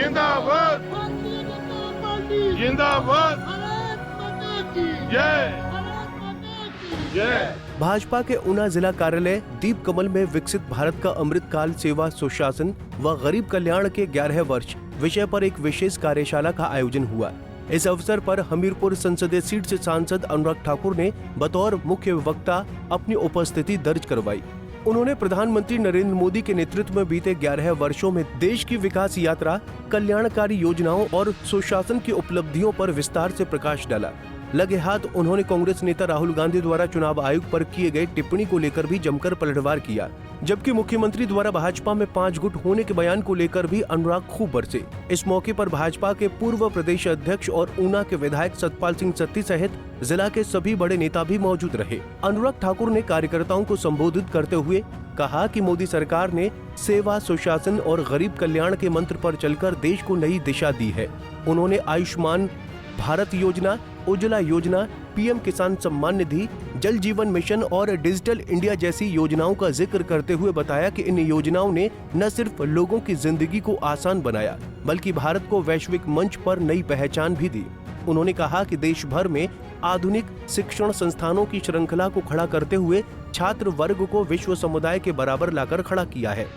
जिंदाबाद भारतीय जनता पार्टी जिंदाबाद भारत माता की जय भारत माता की जय। भाजपा के ऊना जिला कार्यालय दीप कमल में विकसित भारत का अमृतकाल सेवा सुशासन व गरीब कल्याण के 11 वर्ष विषय पर एक विशेष कार्यशाला का आयोजन हुआ। इस अवसर पर हमीरपुर संसदीय सीट से सांसद अनुराग ठाकुर ने बतौर मुख्य वक्ता अपनी उपस्थिति दर्ज करवाई। उन्होंने प्रधानमंत्री नरेंद्र मोदी के नेतृत्व में बीते 11 वर्षों में देश की विकास यात्रा, कल्याणकारी योजनाओं और सुशासन की उपलब्धियों पर विस्तार से प्रकाश डाला। लगे हाथ उन्होंने कांग्रेस नेता राहुल गांधी द्वारा चुनाव आयोग पर किए गए टिप्पणी को लेकर भी जमकर पलटवार किया, जबकि मुख्यमंत्री द्वारा भाजपा में 5 गुट होने के बयान को लेकर भी अनुराग खूब बरसे। इस मौके पर भाजपा के पूर्व प्रदेश अध्यक्ष और ऊना के विधायक सतपाल सिंह सत्ती सहित जिला के सभी बड़े नेता भी मौजूद रहे। अनुराग ठाकुर ने कार्यकर्ताओं को संबोधित करते हुए कहा कि मोदी सरकार ने सेवा, सुशासन और गरीब कल्याण के मंत्र पर चलकर देश को नई दिशा दी है। उन्होंने आयुष्मान भारत योजना, उज्ज्वला योजना, पीएम किसान सम्मान निधि, जल जीवन मिशन और डिजिटल इंडिया जैसी योजनाओं का जिक्र करते हुए बताया कि इन योजनाओं ने न सिर्फ लोगों की जिंदगी को आसान बनाया, बल्कि भारत को वैश्विक मंच पर नई पहचान भी दी। उन्होंने कहा कि देश भर में आधुनिक शिक्षण संस्थानों की श्रृंखला को खड़ा करते हुए छात्र वर्ग को विश्व समुदाय के बराबर लाकर खड़ा किया है।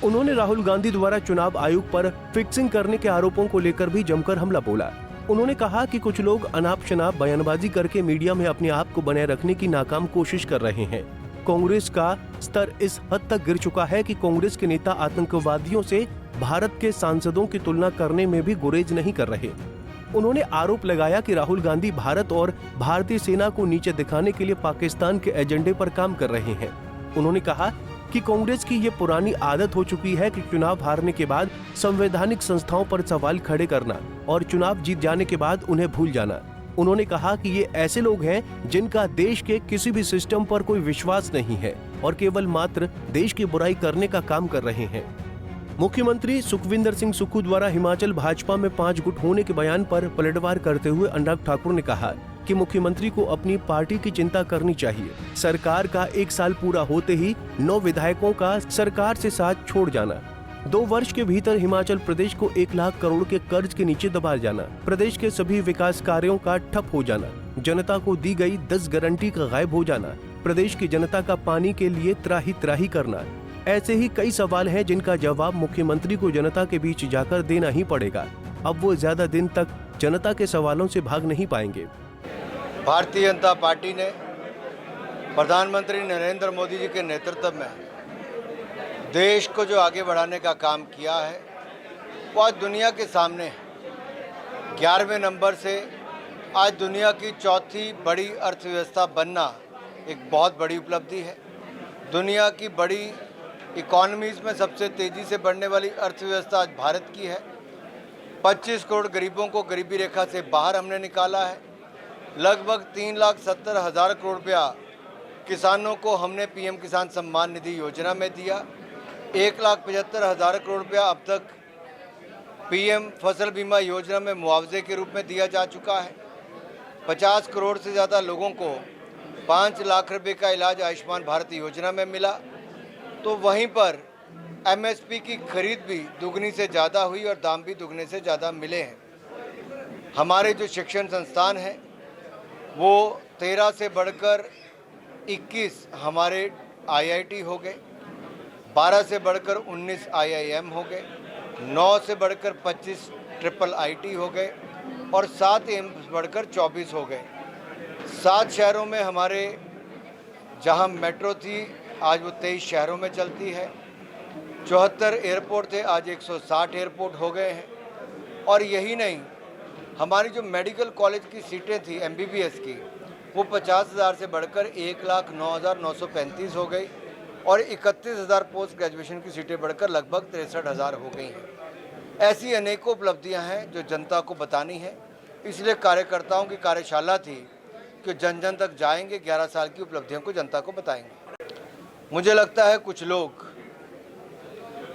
उन्होंने राहुल गांधी द्वारा चुनाव आयोग पर फिक्सिंग करने के आरोपों को लेकर भी जमकर हमला बोला। उन्होंने कहा कि कुछ लोग अनाप शनाप बयानबाजी करके मीडिया में अपने आप को बनाए रखने की नाकाम कोशिश कर रहे हैं। कांग्रेस का स्तर इस हद तक गिर चुका है कि कांग्रेस के नेता आतंकवादियों से भारत के सांसदों की तुलना करने में भी गुरेज नहीं कर रहे। उन्होंने आरोप लगाया कि राहुल गांधी भारत और भारतीय सेना को नीचे दिखाने के लिए पाकिस्तान के एजेंडे पर काम कर रहे हैं। उन्होंने कहा कि कांग्रेस की ये पुरानी आदत हो चुकी है कि चुनाव हारने के बाद संवैधानिक संस्थाओं पर सवाल खड़े करना और चुनाव जीत जाने के बाद उन्हें भूल जाना। उन्होंने कहा कि ये ऐसे लोग हैं जिनका देश के किसी भी सिस्टम पर कोई विश्वास नहीं है और केवल मात्र देश की बुराई करने का काम कर रहे हैं। मुख्यमंत्री सुखविंदर सिंह सुक्खू द्वारा हिमाचल भाजपा में 5 गुट होने के बयान पर पलटवार करते हुए अनुराग ठाकुर ने कहा कि मुख्यमंत्री को अपनी पार्टी की चिंता करनी चाहिए। सरकार का 1 साल पूरा होते ही 9 विधायकों का सरकार से साथ छोड़ जाना, 2 वर्ष के भीतर हिमाचल प्रदेश को 1 लाख करोड़ के कर्ज के नीचे दबा जाना, प्रदेश के सभी विकास कार्यों का ठप हो जाना, जनता को दी गई 10 गारंटी का गायब हो जाना, प्रदेश की जनता का पानी के लिए त्राही त्राही करना। ऐसे ही कई सवाल हैं जिनका जवाब मुख्यमंत्री को जनता के बीच जाकर देना ही पड़ेगा। अब वो ज्यादा दिन तक जनता के सवालों से भाग नहीं पाएंगे। भारतीय जनता पार्टी ने प्रधानमंत्री नरेंद्र मोदी जी के नेतृत्व में देश को जो आगे बढ़ाने का काम किया है वो आज दुनिया के सामने है। 11वें नंबर से आज दुनिया की चौथी बड़ी अर्थव्यवस्था बनना एक बहुत बड़ी उपलब्धि है। दुनिया की बड़ी इकॉनमीज़ में सबसे तेज़ी से बढ़ने वाली अर्थव्यवस्था आज भारत की है। 25 करोड़ गरीबों को गरीबी रेखा से बाहर हमने निकाला है। लगभग 3,70,000 करोड़ रुपया किसानों को हमने पीएम किसान सम्मान निधि योजना में दिया। 1,75,000 करोड़ रुपया अब तक पीएम फसल बीमा योजना में मुआवजे के रूप में दिया जा चुका है। 50 करोड़ से ज़्यादा लोगों को 5 लाख रुपए का इलाज आयुष्मान भारत योजना में मिला। तो वहीं पर एमएसपी की खरीद भी दुगनी से ज़्यादा हुई और दाम भी दुगने से ज़्यादा मिले हैं। हमारे जो शिक्षण संस्थान हैं वो 13 से बढ़कर 21 हमारे आईआईटी हो गए, 12 से बढ़कर 19 आईआईएम हो गए, 9 से बढ़कर 25 ट्रिपल आईटी हो गए और 7 एम्स बढ़कर 24 हो गए। 7 शहरों में हमारे जहां मेट्रो थी आज वो 23 शहरों में चलती है। 74 एयरपोर्ट थे, आज 160 एयरपोर्ट हो गए हैं। और यही नहीं, हमारी जो मेडिकल कॉलेज की सीटें थी एमबीबीएस की वो 50,000 से बढ़कर 1,09,935 हो गई और 31,000 पोस्ट ग्रेजुएशन की सीटें बढ़कर लगभग 63,000 हो गई हैं। ऐसी अनेकों उपलब्धियां हैं जो जनता को बतानी है। इसलिए कार्यकर्ताओं की कार्यशाला थी कि जन जन तक जाएंगे, 11 साल की उपलब्धियों को जनता को बताएंगे। मुझे लगता है कुछ लोग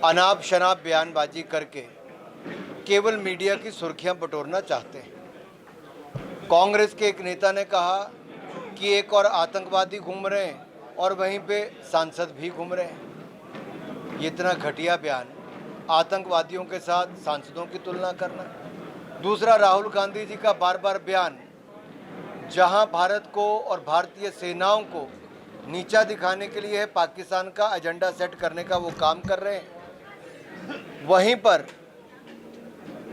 अनाप शनाप बयानबाजी करके केवल मीडिया की सुर्खियां बटोरना चाहते हैं। कांग्रेस के एक नेता ने कहा कि एक और आतंकवादी घूम रहे हैं और वहीं पे सांसद भी घूम रहे हैं। ये इतना घटिया बयान आतंकवादियों के साथ सांसदों की तुलना करना। दूसरा, राहुल गांधी जी का बार बार बयान, जहां भारत को और भारतीय सेनाओं को नीचा दिखाने के लिए पाकिस्तान का एजेंडा सेट करने का वो काम कर रहे हैं। वहीं पर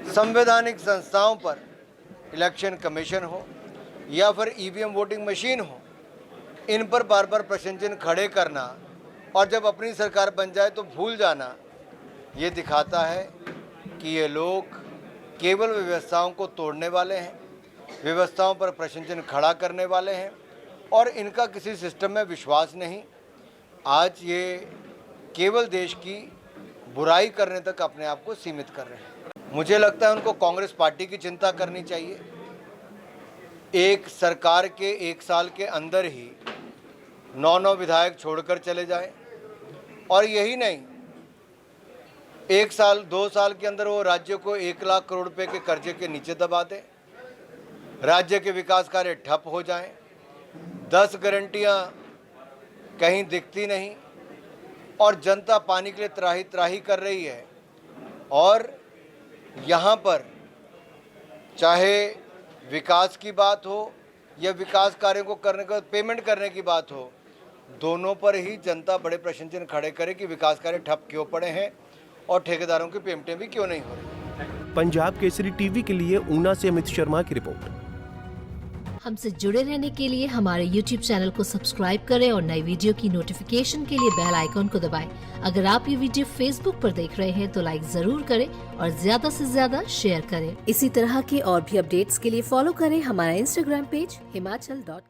संवैधानिक संस्थाओं पर इलेक्शन कमीशन हो या फिर ईवीएम वोटिंग मशीन हो, इन पर बार बार प्रश्न चिन्ह खड़े करना और जब अपनी सरकार बन जाए तो भूल जाना, ये दिखाता है कि ये लोग केवल व्यवस्थाओं को तोड़ने वाले हैं, व्यवस्थाओं पर प्रश्न चिन्ह खड़ा करने वाले हैं और इनका किसी सिस्टम में विश्वास नहीं। आज ये केवल देश की बुराई करने तक अपने आप को सीमित कर रहे हैं। मुझे लगता है उनको कांग्रेस पार्टी की चिंता करनी चाहिए। एक सरकार के 1 साल के अंदर ही 9 विधायक छोड़कर चले जाए और यही नहीं, 1 साल 2 साल के अंदर वो राज्य को 1 लाख करोड़ रुपए के कर्जे के नीचे दबा दे, राज्य के विकास कार्य ठप हो जाएं, 10 गारंटियां कहीं दिखती नहीं और जनता पानी के लिए त्राही त्राही कर रही है। और यहाँ पर चाहे विकास की बात हो या विकास कार्यों को करने का पेमेंट करने की बात हो, दोनों पर ही जनता बड़े प्रश्न चिन्ह खड़े करे कि विकास कार्य ठप क्यों पड़े हैं और ठेकेदारों की पेमेंटें भी क्यों नहीं हो रही। पंजाब केसरी टीवी के लिए ऊना से अमित शर्मा की रिपोर्ट। हमसे जुड़े रहने के लिए हमारे YouTube चैनल को सब्सक्राइब करें और नई वीडियो की नोटिफिकेशन के लिए बेल आइकॉन को दबाएं। अगर आप ये वीडियो Facebook पर देख रहे हैं तो लाइक जरूर करें और ज्यादा से ज्यादा शेयर करें। इसी तरह के और भी अपडेट्स के लिए फॉलो करें हमारा Instagram पेज himachal.ke।